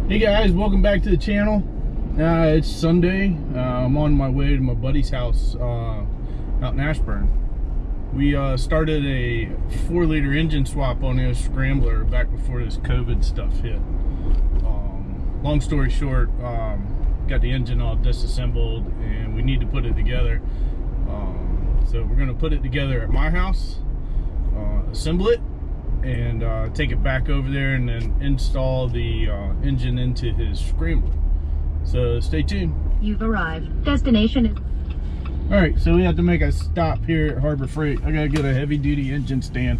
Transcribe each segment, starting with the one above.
Hey guys, welcome back to the channel. It's Sunday. I'm on my way to my buddy's house out in Ashburn. We started a 4-liter engine swap on his Scrambler back before this COVID stuff hit. Long story short, got the engine all disassembled and we need to put it together. So we're going to put it together at my house, assemble it, and take it back over there and then install the engine into his Scrambler. So stay tuned. You've arrived. Destination is... Alright, so we have to make a stop here at Harbor Freight. I gotta get a heavy duty engine stand.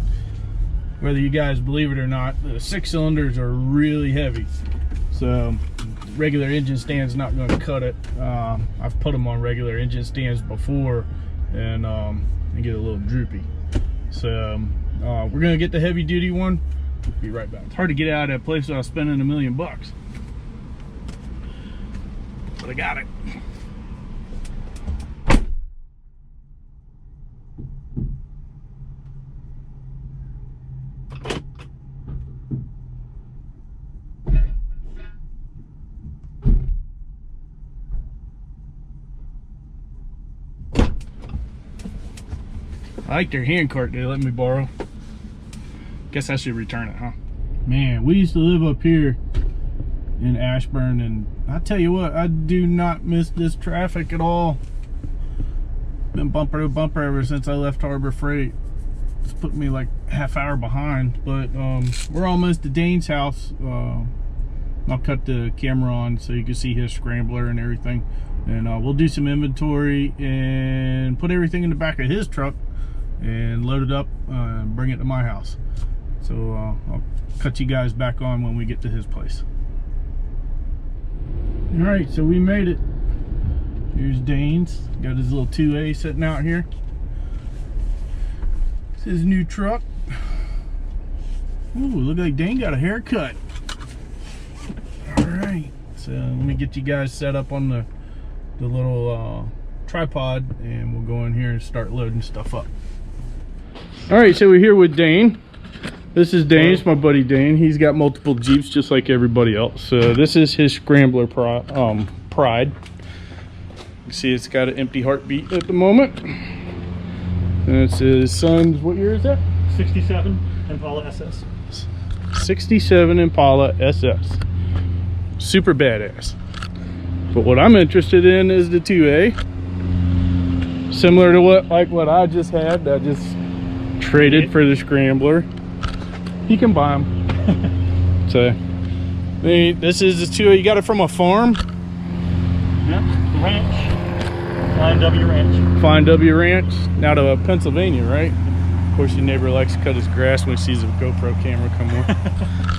Whether you guys believe it or not, the 6 cylinders are really heavy. So regular engine stand's not going to cut it. I've put them on regular engine stands before and they get a little droopy. So we're gonna get the heavy duty one. Be right back. It's hard to get out of that place without spending $1 million, but I got it. I like their hand cart they let me borrow. Guess I should return it, huh? Man, we used to live up here in Ashburn, and I tell you what, I do not miss this traffic at all. Been bumper to bumper ever since I left Harbor Freight. It's put me like half hour behind, but we're almost to Dane's house. I'll cut the camera on so you can see his Scrambler and everything, and we'll do some inventory and put everything in the back of his truck and load it up and bring it to my house. So I'll cut you guys back on when we get to his place. All right, so we made it. Here's Dane's. Got his little 2A sitting out here. It's his new truck. Ooh, look like Dane got a haircut. All right, so let me get you guys set up on the little tripod, and we'll go in here and start loading stuff up. All right, so we're here with Dane. This is Dane. It's my buddy Dane. He's got multiple Jeeps just like everybody else. So this is his Scrambler Pride. You see it's got an empty heartbeat at the moment. And it's his son's, what year is that? 67 Impala SS. 67 Impala SS. Super badass. But what I'm interested in is the 2A. Similar to what I just had. I just traded for the Scrambler. You can buy them. So this is the 2A. You got it from a farm? Yep, ranch. Fine W Ranch. Fine W Ranch, out of Pennsylvania, right? Of course, your neighbor likes to cut his grass when he sees a GoPro camera come on.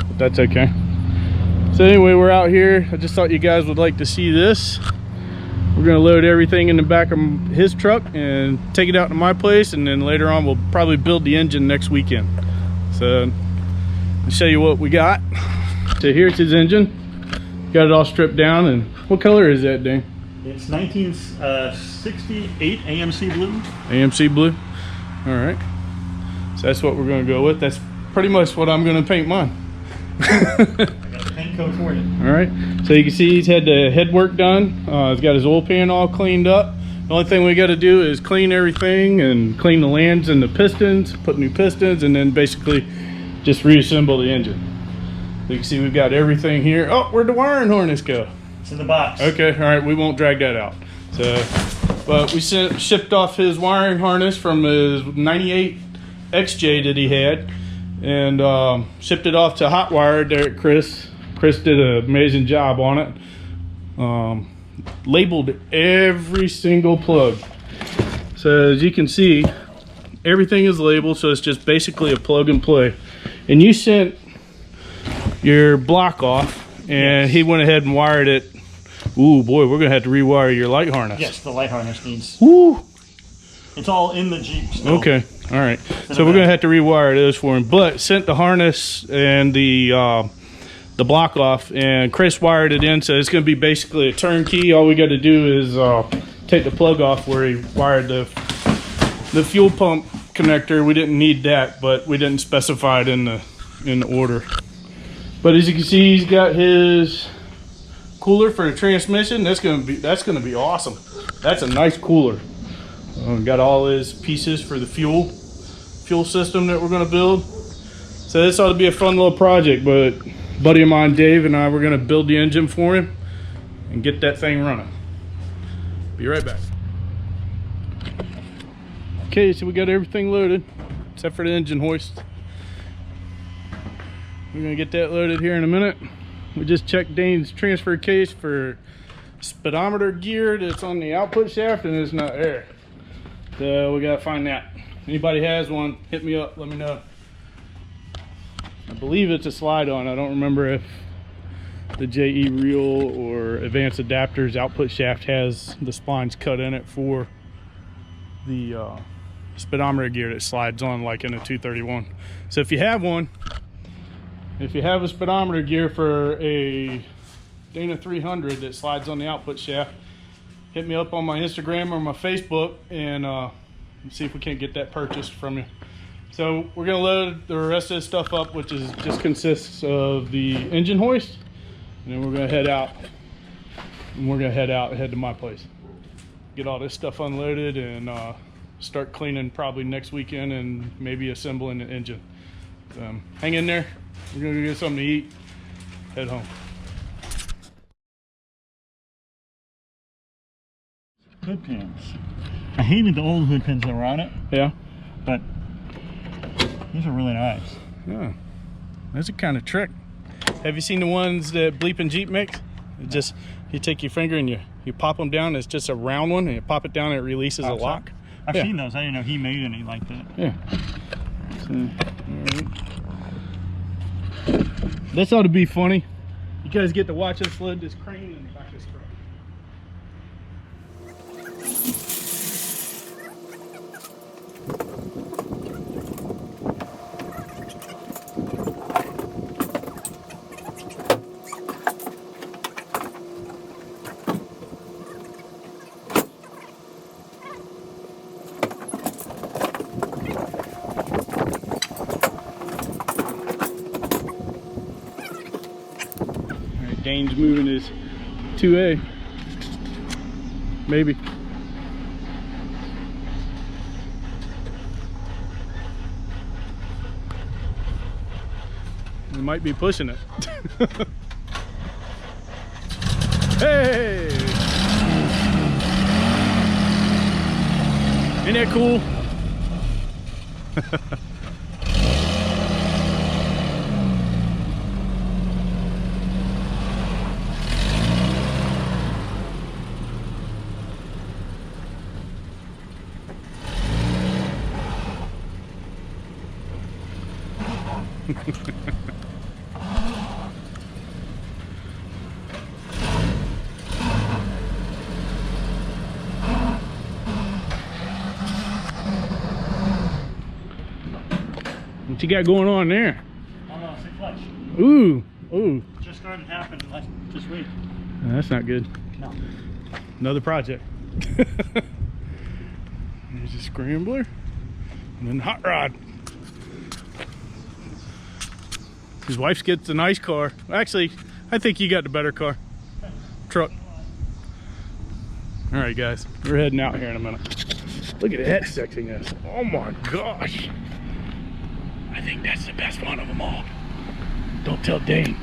But that's okay. So anyway, we're out here. I just thought you guys would like to see this. We're gonna load everything in the back of his truck and take it out to my place, and then later on we'll probably build the engine next weekend. So I'll show you what we got. So here's his engine. Got it all stripped down. And what color is that, Dane? It's 1968 AMC blue. AMC blue. All right. So that's what we're going to go with. That's pretty much what I'm going to paint mine. I got the paint coat for you. All right. So you can see he's had the head work done. He's got his oil pan all cleaned up. The only thing we got to do is clean everything and clean the lands and the pistons, put new pistons, and then basically just reassemble the engine. So you can see we've got everything here. Oh, where'd the wiring harness go? It's in the box. Okay, all right, we won't drag that out. So, but we shipped off his wiring harness from his 98 XJ that he had, and shipped it off to Hotwire there at Chris. Chris did an amazing job on it. Labeled every single plug. So as you can see, everything is labeled, so it's just basically a plug and play. And you sent your block off, and yes, he went ahead and wired it. Ooh boy, we're gonna have to rewire your light harness. Yes, the light harness needs. Woo! It's all in the Jeep still. Okay, all right. So we're gonna have to rewire those for him. But sent the harness and the block off, and Chris wired it in, so it's gonna be basically a turnkey. All we got to do is take the plug off where he wired the fuel pump connector. We didn't need that, but we didn't specify it in the order. But as you can see, he's got his cooler for the transmission. That's gonna be awesome. That's a nice cooler. Got all his pieces for the fuel system that we're gonna build. So this ought to be a fun little project. But a buddy of mine, Dave, and I, we're gonna build the engine for him and get that thing running. Be right back. Okay, so we got everything loaded except for the engine hoist. We're gonna get that loaded here in a minute. We just checked Dane's transfer case for speedometer gear that's on the output shaft, and it's not there. So we gotta find that. Anybody has one, hit me up, let me know. I believe it's a slide-on. I don't remember if the JE Reel or Advanced Adapters output shaft has the splines cut in it for the speedometer gear that slides on like in a 231. So if you have one, if you have a speedometer gear for a Dana 300 that slides on the output shaft, hit me up on my Instagram or my Facebook, and see if we can't get that purchased from you. So we're gonna load the rest of this stuff up, which is just consists of the engine hoist, and then we're gonna head out. And we're gonna head to my place, get all this stuff unloaded, and start cleaning probably next weekend, and maybe assembling the engine. Hang in there. We're gonna go get something to eat, head home. Hood pins. I hated the old hood pins that were on it. Yeah. But these are really nice. Yeah. That's a kind of trick. Have you seen the ones that Bleep and Jeep makes? It just, you take your finger and you pop them down. It's just a round one, and you pop it down and it releases a lock. I've seen those. I didn't know he made any like that. Yeah. So, all right. This ought to be funny. You guys get to watch us load this crane in the back of this truck. Dane's moving his 2A, maybe. We might be pushing it. Hey! Ain't that cool? What you got going on there? Oh no, it's a clutch. Ooh, ooh. Just started happening this week. That's not good. No. Another project. There's a Scrambler and then hot rod. His wife gets a nice car. Actually, I think you got the better car. Truck. All right, guys, we're heading out here in a minute. Look at that sexiness. Oh my gosh. I think that's the best one of them all. Don't tell Dane.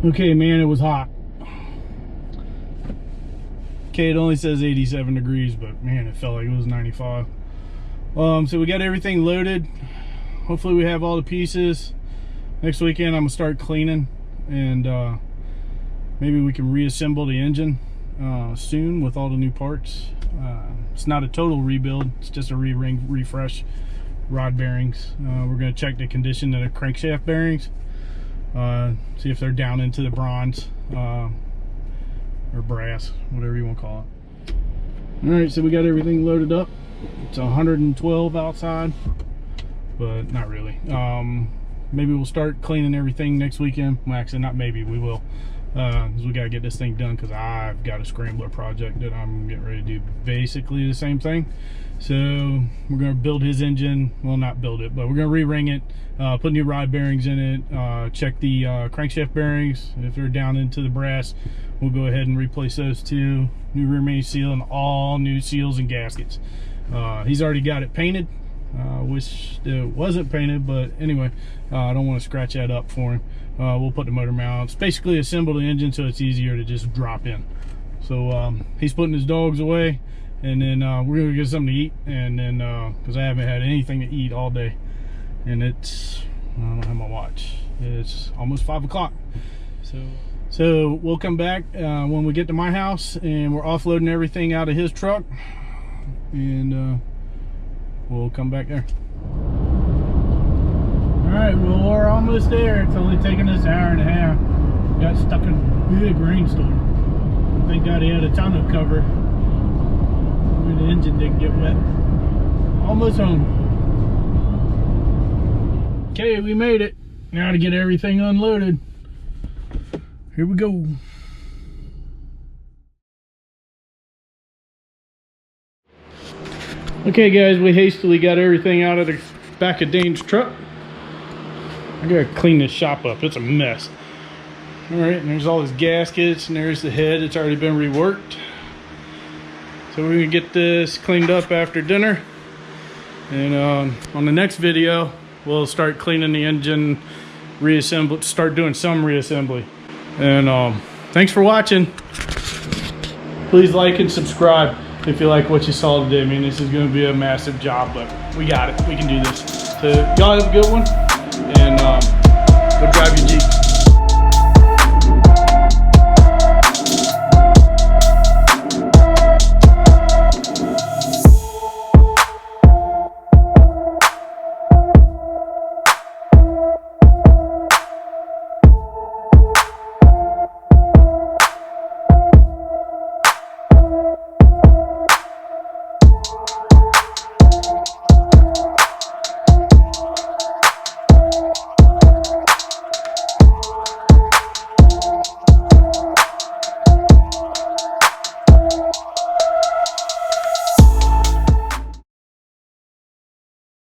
Okay, man, it was hot. Okay, it only says 87 degrees, but man, it felt like it was 95. So we got everything loaded. Hopefully we have all the pieces. Next weekend I'm gonna start cleaning, and maybe we can reassemble the engine soon with all the new parts. It's not a total rebuild, it's just a re-ring refresh. Rod bearings, we're gonna check the condition of the crankshaft bearings, see if they're down into the bronze or brass, whatever you want to call it. All right, so we got everything loaded up. It's 112 outside, but not really. Maybe we'll start cleaning everything next weekend. Well, actually, not maybe, we will. because we got to get this thing done, because I've got a Scrambler project that I'm getting ready to do basically the same thing. So we're going to build his engine. Well, not build it, but we're going to re-ring it, put new rod bearings in it, check the crankshaft bearings. If they're down into the brass, we'll go ahead and replace those too. New rear main seal and all new seals and gaskets. He's already got it painted. Wish it wasn't painted, but anyway, I don't want to scratch that up for him. We'll put the motor mounts, basically assemble the engine so it's easier to just drop in. So he's putting his dogs away, and then we're gonna get something to eat, and then because I haven't had anything to eat all day, and it's, I don't have my watch, it's almost 5 o'clock. So we'll come back when we get to my house, and we're offloading everything out of his truck, and we'll come back there. Alright, well, we're almost there. It's only taken us an hour and a half. Got stuck in a big rainstorm. Thank God he had a tonneau cover. The engine didn't get wet. Almost home. Okay, we made it. Now to get everything unloaded. Here we go. Okay guys, we hastily got everything out of the back of Dane's truck. I gotta clean this shop up, it's a mess. Alright, and there's all his gaskets, and there's the head, it's already been reworked. So we're gonna get this cleaned up after dinner. And on the next video, we'll start cleaning the engine, reassemble, start doing some reassembly. And thanks for watching. Please like and subscribe if you like what you saw today. I mean, this is going to be a massive job, but we got it. We can do this. So y'all have a good one, and go drive your Jeep.